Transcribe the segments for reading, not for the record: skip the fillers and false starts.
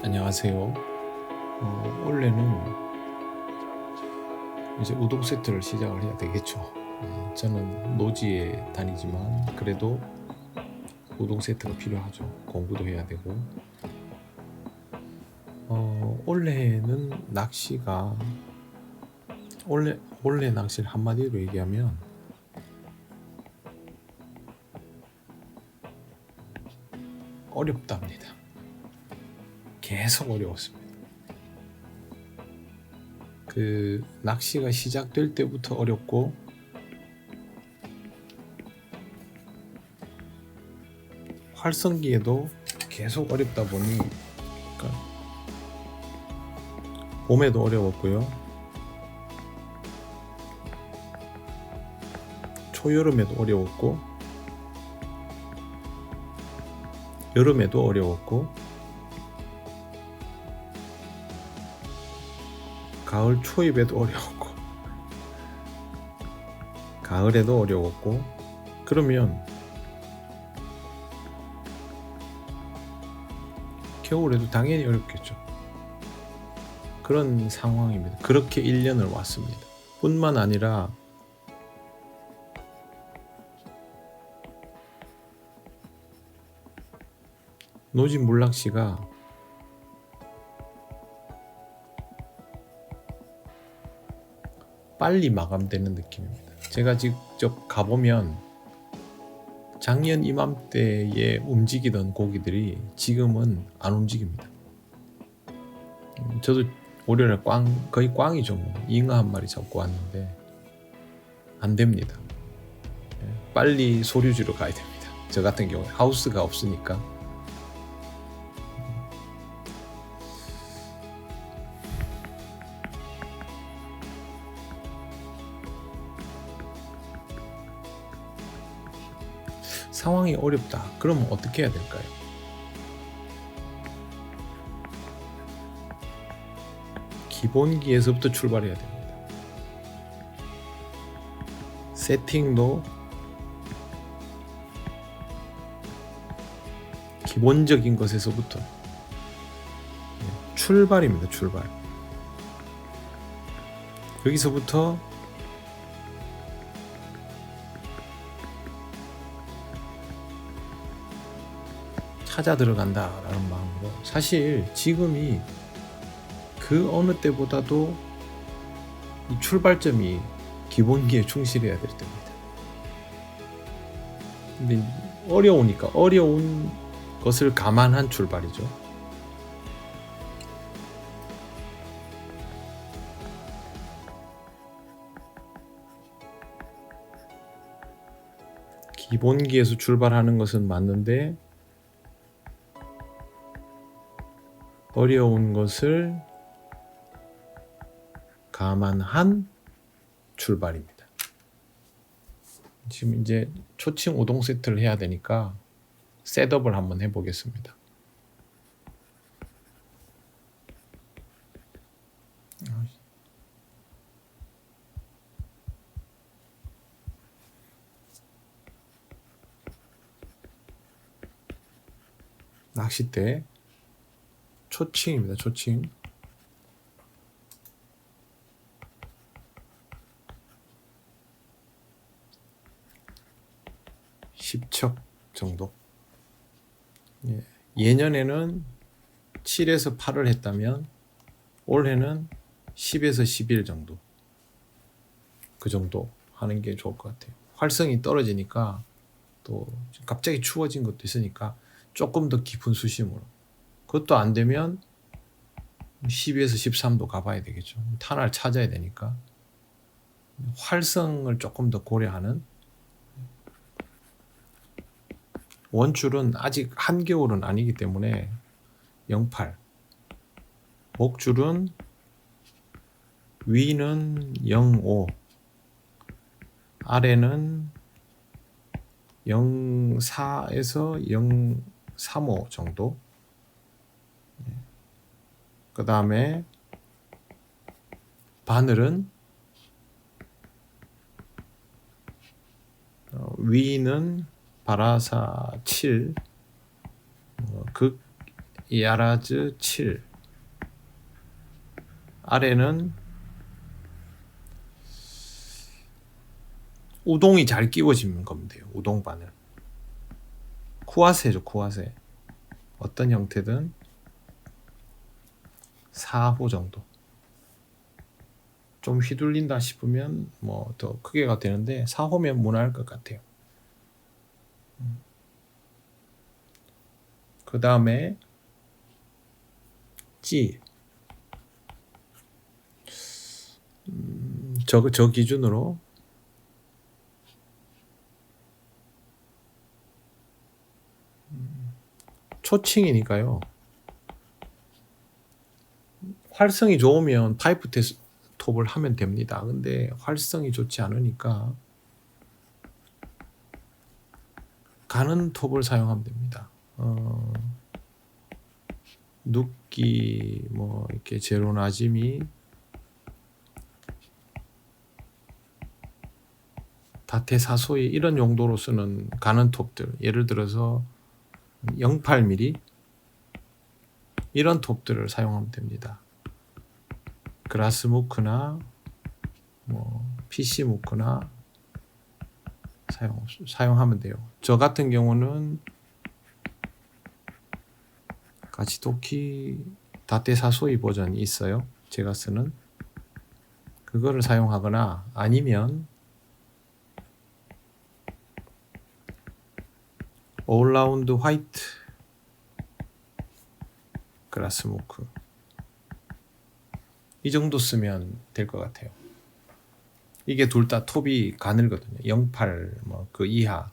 안녕하세요. 원래는 이제 우동 세트를 시작을 해야 되겠죠. 저는 노지에 다니지만 그래도 우동 세트가 필요하죠. 공부도 해야 되고. 원래는 낚시가 원래 낚시를 한마디로 얘기하면 어렵답니다. 계속 어려웠습니다. 그 낚시가 시작될 때부터 어렵고 활성기에도 계속 어렵다 보니 봄에도 어려웠고요. 초여름에도 어려웠고 여름에도 어려웠고 가을 초입에도 어려웠고 가을에도 어려웠고 그러면 겨울에도 당연히 어렵겠죠. 그런 상황입니다. 그렇게 1년을 왔습니다. 뿐만 아니라 노지 물낚시가 빨리 마감되는 느낌입니다. 제가 직접 가보면 작년 이맘때에 움직이던 고기들이 지금은 안 움직입니다. 저도 월요일에 거의 꽝이죠. 잉어 한 마리 잡고 왔는데 안 됩니다. 빨리 소류지로 가야 됩니다. 저 같은 경우에 하우스가 없으니까. 상황이 어렵다. 그러면 어떻게 해야 될까요? 기본기에서부터 출발해야 됩니다. 세팅도 기본적인 것에서부터 출발입니다. 출발. 여기서부터 찾아 들어간다라는 마음으로 사실 지금이 그 어느 때보다도 이 출발점이 기본기에 충실해야 될 때입니다. 근데 어려우니까 어려운 것을 감안한 출발이죠. 기본기에서 출발하는 것은 맞는데 어려운 것을 감안한 출발입니다. 지금 이제 초칭 우동 세트를 해야 되니까 셋업을 한번 해보겠습니다. 낚싯대 초칭입니다. 초칭. (10척) 정도. 예년에는 7에서 8을 했다면 올해는 10에서 11 정도. 그 정도 하는 게 좋을 것 같아요. 활성이 떨어지니까 또 갑자기 추워진 것도 있으니까 조금 더 깊은 수심으로. 그것도 안 되면 12에서 13도 가봐야 되겠죠. 탄화를 찾아야 되니까 활성을 조금 더 고려하는. 원줄은 아직 한겨울은 아니기 때문에 08, 목줄은 위는 05, 아래는 04에서 035 정도. 그 다음에 바늘은 위는 바라사 7, 극 야라즈 7. 아래는 우동이 잘 끼워지면 거면 돼요. 우동 바늘. 쿠와세죠, 쿠와세. 어떤 형태든 4호 정도. 좀 휘둘린다 싶으면 뭐 더 크게가 되는데 4호면 무난할 것 같아요. 그 다음에 찌. 저 기준으로 초칭이니까요. 활성이 좋으면 파이프 톱을 하면 됩니다. 근데 활성이 좋지 않으니까 가는 톱을 사용하면 됩니다. 눕기 뭐 이렇게 제로나짐이 다테사소이 이런 용도로 쓰는 가는 톱들, 예를 들어서 08mm 이런 톱들을 사용하면 됩니다. 그라스무크나 뭐 PC무크나 사용하면 돼요. 저 같은 경우는 가치도키 다테사소이 버전이 있어요. 제가 쓰는 그거를 사용하거나 아니면 올라운드 화이트 그라스무크 이 정도 쓰면 될 것 같아요. 이게 둘 다 톱이 가늘거든요. 08 뭐 그 이하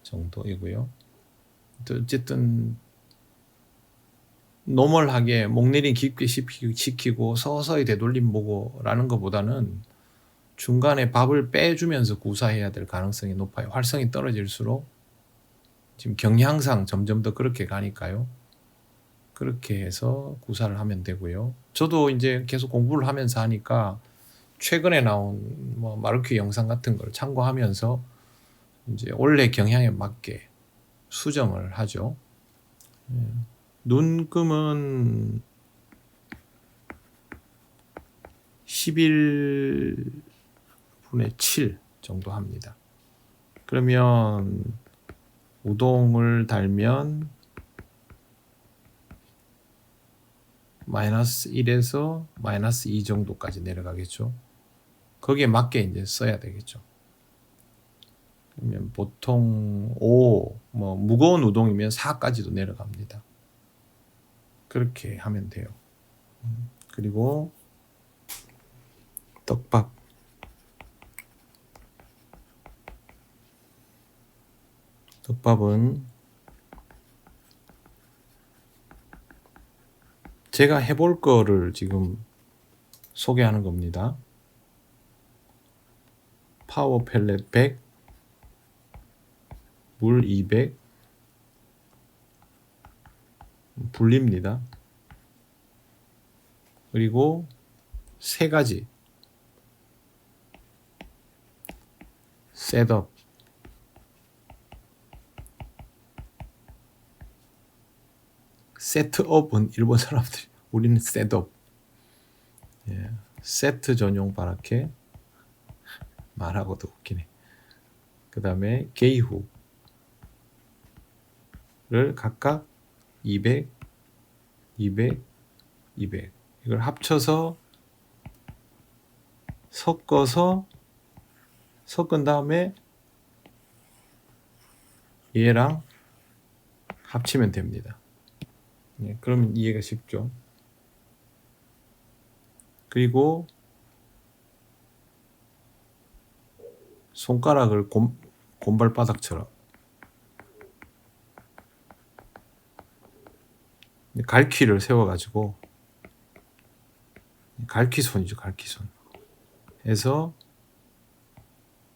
정도이고요. 어쨌든 노멀하게 목내림 깊게 시키고 서서히 되돌림 보고 라는 것보다는 중간에 밥을 빼주면서 구사해야 될 가능성이 높아요. 활성이 떨어질수록 지금 경향상 점점 더 그렇게 가니까요. 그렇게 해서 구사를 하면 되고요. 저도 이제 계속 공부를 하면서 하니까 최근에 나온 뭐 마르큐 영상 같은 걸 참고하면서 이제 원래 경향에 맞게 수정을 하죠. 눈금은 11분의 7 정도 합니다. 그러면 우동을 달면 마이너스 1에서 마이너스 2 정도까지 내려가겠죠. 거기에 맞게 이제 써야 되겠죠. 그러면 보통 5, 뭐 무거운 우동이면 4까지도 내려갑니다. 그렇게 하면 돼요. 그리고 떡밥. 떡밥은 제가 해볼 거를 지금 소개하는 겁니다. 파워 펠렛 100, 물 200, 불립니다. 그리고 3가지 셋업, 세트업은 일본 사람들이, 우리는 셋업. 예, 세트 전용 바라케. 말하고도 웃기네. 그 다음에 게이후를 각각 200, 200, 200 이걸 합쳐서 섞은 다음에 얘랑 합치면 됩니다. 예, 그러면 이해가 쉽죠. 그리고 손가락을 곰발바닥처럼 갈퀴를 세워가지고, 갈퀴손이죠, 갈퀴손 해서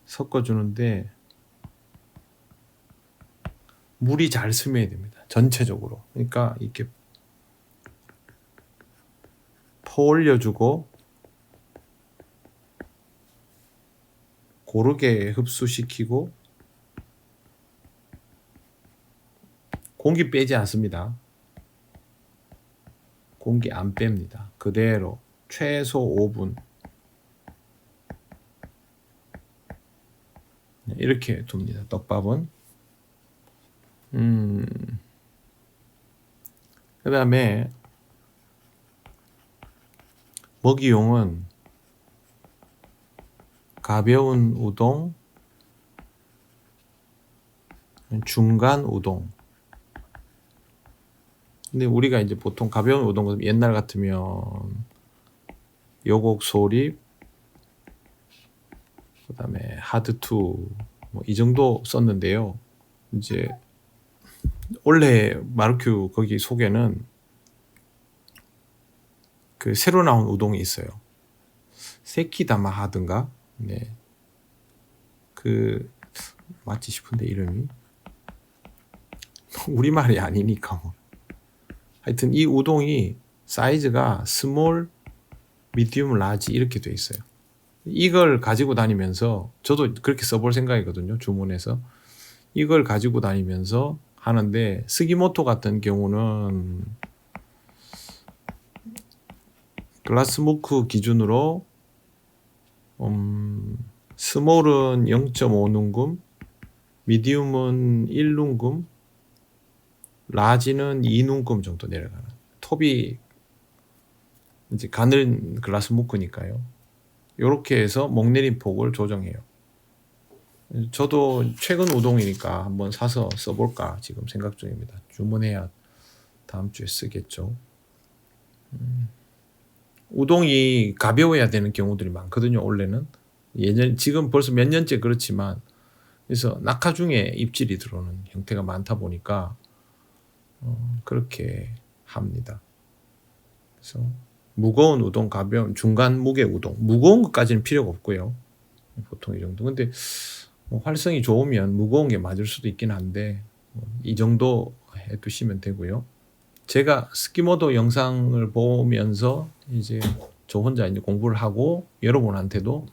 섞어주는데 물이 잘 스며야 됩니다. 전체적으로. 그러니까 이렇게 퍼 올려주고 고르게 흡수시키고 공기 빼지 않습니다. 공기 안 뺍니다. 그대로 최소 5분 이렇게 둡니다. 떡밥은. 그 다음에 먹이용은 가벼운 우동, 중간 우동. 근데 우리가 이제 보통 가벼운 우동, 옛날 같으면 요곡 소립, 그 다음에 하드투, 뭐 이 정도 썼는데요. 이제 원래 마르큐 거기 속에는 그 새로 나온 우동이 있어요. 세키다마 하든가, 네, 그 맞지 싶은데 이름이 우리말이 아니니까 뭐. 하여튼 이 우동이 사이즈가 스몰, 미디움, 라지 이렇게 돼 있어요. 이걸 가지고 다니면서 저도 그렇게 써볼 생각이거든요. 주문해서 이걸 가지고 다니면서 하는데 스기모토 같은 경우는 글라스모크 기준으로 스몰은 0.5눈금, 미디움은 1눈금, 라지는 2눈금 정도 내려가는, 톱이 이제 가늘 글라스모크니까요. 이렇게 해서 목내림 폭을 조정해요. 저도 최근 우동이니까 한번 사서 써볼까 지금 생각 중입니다. 주문해야 다음 주에 쓰겠죠. 우동이 가벼워야 되는 경우들이 많거든요. 원래는 지금 벌써 몇 년째 그렇지만, 그래서 낙하 중에 입질이 들어오는 형태가 많다 보니까 그렇게 합니다. 그래서 무거운 우동, 가벼운 중간 무게 우동, 무거운 것까지는 필요가 없고요. 보통 이 정도. 근데 뭐 활성이 좋으면 무거운 게 맞을 수도 있긴 한데 이 정도 해두시면 되고요. 제가 스키모토 영상을 보면서 이제 저 혼자 이제 공부를 하고 여러분한테도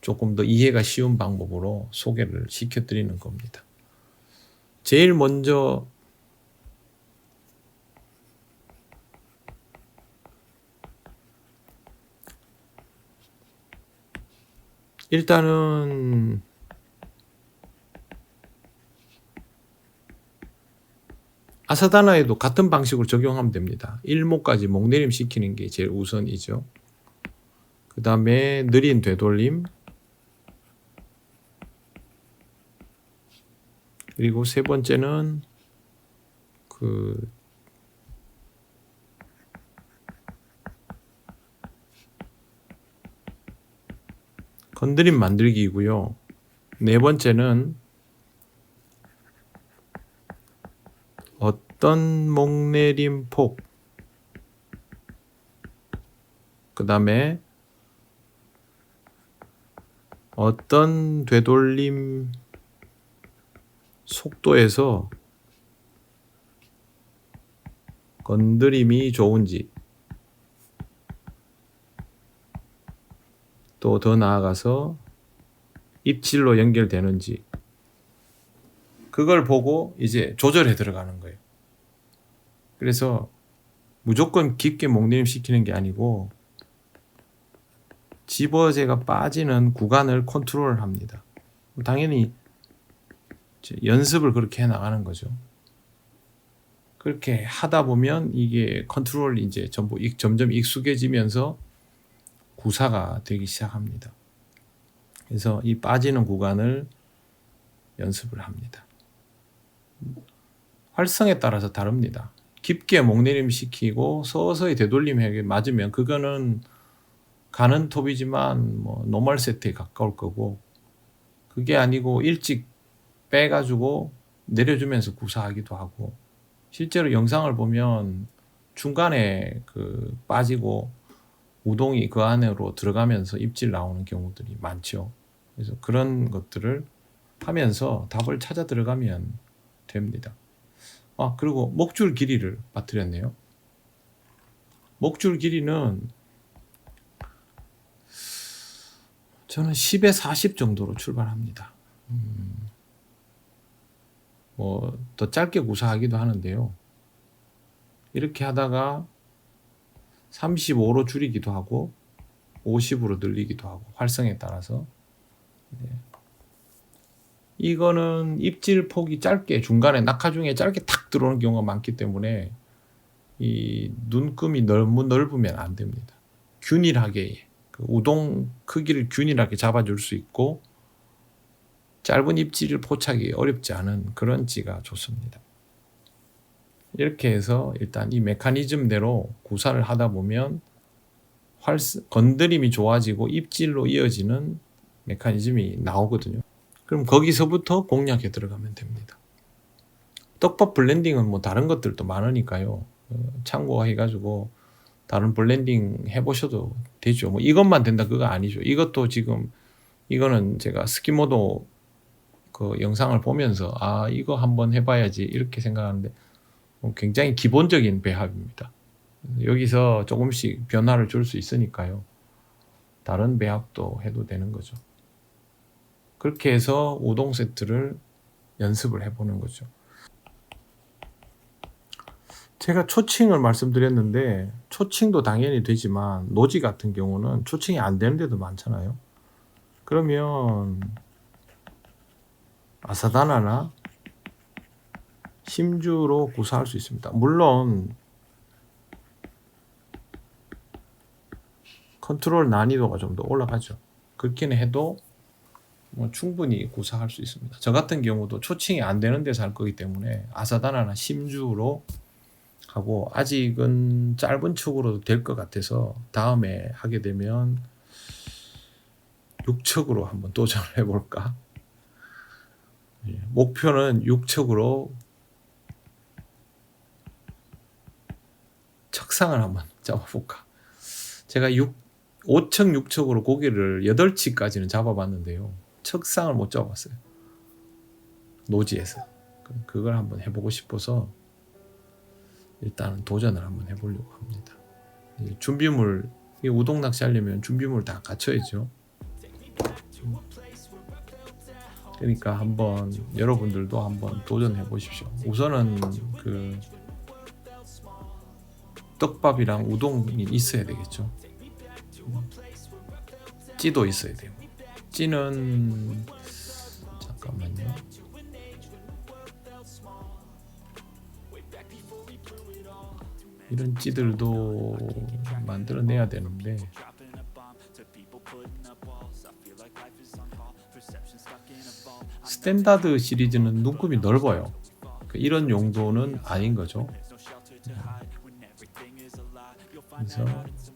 조금 더 이해가 쉬운 방법으로 소개를 시켜드리는 겁니다. 제일 먼저 일단은 아사다나에도 같은 방식으로 적용하면 됩니다. 1모까지 목내림 시키는 게 제일 우선이죠. 그 다음에 느린 되돌림, 그리고 세 번째는 건드림 만들기이고요. 네 번째는 어떤 목내림 폭, 그 다음에 어떤 되돌림 속도에서 건드림이 좋은지, 또 더 나아가서 입질로 연결되는지, 그걸 보고 이제 조절해 들어가는 거예요. 그래서 무조건 깊게 목내림 시키는 게 아니고 집어제가 빠지는 구간을 컨트롤 합니다. 당연히 연습을 그렇게 해 나가는 거죠. 그렇게 하다 보면 이게 컨트롤이 이제 점점 익숙해지면서 구사가 되기 시작합니다. 그래서 이 빠지는 구간을 연습을 합니다. 활성에 따라서 다릅니다. 깊게 목내림 시키고 서서히 되돌림하게 맞으면 그거는 가는 톱이지만 뭐 노멀 세트에 가까울 거고, 그게 아니고 일찍 빼가지고 내려주면서 구사하기도 하고, 실제로 영상을 보면 중간에 그 빠지고 우동이 그 안으로 들어가면서 입질 나오는 경우들이 많죠. 그래서 그런 것들을 하면서 답을 찾아 들어가면 됩니다. 그리고 목줄 길이를 빠뜨렸네요. 목줄 길이는 저는 10에 40 정도로 출발합니다. 뭐 더 짧게 구사하기도 하는데요. 이렇게 하다가 35로 줄이기도 하고 50으로 늘리기도 하고 활성에 따라서. 이거는 입질 폭이 짧게 중간에 낙하 중에 짧게 탁 들어오는 경우가 많기 때문에 이 눈금이 너무 넓으면 안 됩니다. 균일하게 그 우동 크기를 균일하게 잡아줄 수 있고 짧은 입질을 포착이 어렵지 않은 그런 찌가 좋습니다. 이렇게 해서 일단 이 메커니즘대로 구사를 하다 보면 건드림이 좋아지고 입질로 이어지는 메커니즘이 나오거든요. 그럼 거기서부터 공략에 들어가면 됩니다. 떡밥 블렌딩은 뭐 다른 것들도 많으니까요. 참고해가지고 다른 블렌딩 해보셔도 되죠. 뭐 이것만 된다 그거 아니죠. 이것도 지금 이거는 제가 스키모도 그 영상을 보면서 아 이거 한번 해봐야지 이렇게 생각하는데 굉장히 기본적인 배합입니다. 여기서 조금씩 변화를 줄 수 있으니까요. 다른 배합도 해도 되는 거죠. 그렇게 해서 우동 세트를 연습을 해보는 거죠. 제가 초칭을 말씀드렸는데 초칭도 당연히 되지만 노지 같은 경우는 초칭이 안 되는 데도 많잖아요. 그러면 아사다나나 심주로 구사할 수 있습니다. 물론 컨트롤 난이도가 좀 더 올라가죠. 그렇긴 해도 뭐 충분히 구사할 수 있습니다. 저 같은 경우도 초칭이 안 되는 데서 할 거기 때문에 아사다나나 심주로 하고 아직은 짧은 척으로도 될 것 같아서 다음에 하게 되면 6척으로 한번 도전을 해볼까. 목표는 6척으로 척상을 한번 잡아볼까. 제가 5척 6척으로 고기를 8치까지는 잡아봤는데요. 척상을 못 잡았어요. 노지에서. 그걸 한번 해보고 싶어서 일단은 도전을 한번 해보려고 합니다. 준비물, 우동 낚시 하려면 준비물 다 갖춰야죠. 그러니까 한번 여러분들도 한번 도전해 보십시오. 우선은 그 떡밥이랑 우동이 있어야 되겠죠. 찌도 있어야 되고. 찌는 잠깐만요. 이런 찌들도 만들어내야 되는데 스탠다드 시리즈는 눈금이 넓어요. 이런 용도는 아닌 거죠. 그래서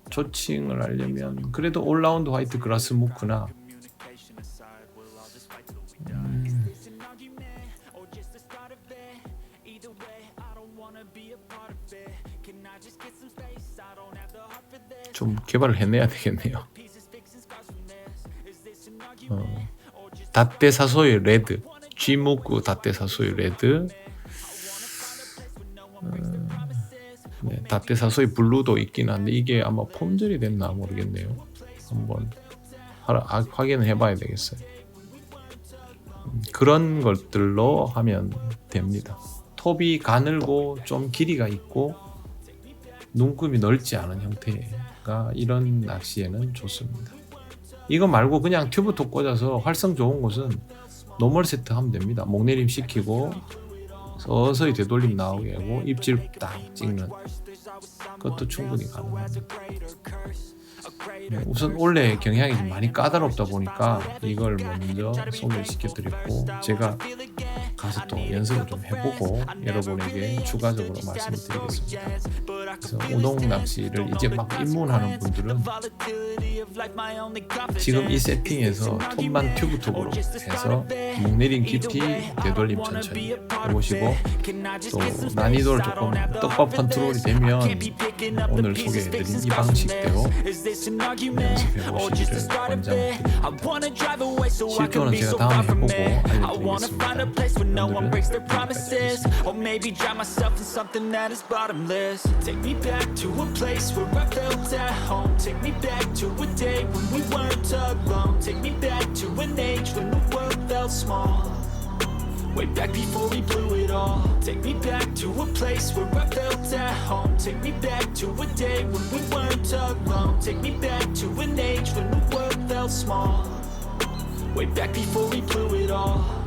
조칭을 하려면 그래도 올라운드 화이트 그라스 무크나 좀 개발을 해내야 되겠네요. 다떼사소이 레드, 쥐무구 다떼사소이 레드, 다떼사소이 블루도 있긴 한데 이게 아마 폼절이 됐나 모르겠네요. 한번 확인을 해봐야 되겠어요. 그런 것들로 하면 됩니다. 톱이 가늘고 좀 길이가 있고 눈금이 넓지 않은 형태가 이런 낚시에는 좋습니다. 이거 말고 그냥 튜브톱 꽂아서 활성 좋은 곳은 노멀 세트 하면 됩니다. 목내림 시키고 서서히 되돌림 나오게 하고 입질 딱 찍는 그것도 충분히 가능합니다. 우선 원래 경향이 좀 많이 까다롭다 보니까 이걸 먼저 소개시켜드렸고 제가 가서 또 연습을 좀 해보고 여러분에게 추가적으로 말씀을 드리겠습니다. 그래서 우동 낚시를 이제 막 입문하는 분들은 지금 이 세팅에서 톱만 튜브톱으로 해서 목내림 깊이 되돌림 천천히 해보시고 또 난이도를 조금 떡밥 컨트롤이 되면 오늘 소개해드린 이 방식대로 연습해보시기를 권장드립니다. 실전은 제가 다음에 해보고 알려드리겠습니다. 오늘은 여기까지 Way back before we blew it all. Take me back to a place where I felt at home. Take me back to a day when we weren't alone. Take me back to an age when the world felt small. Way back before we blew it all.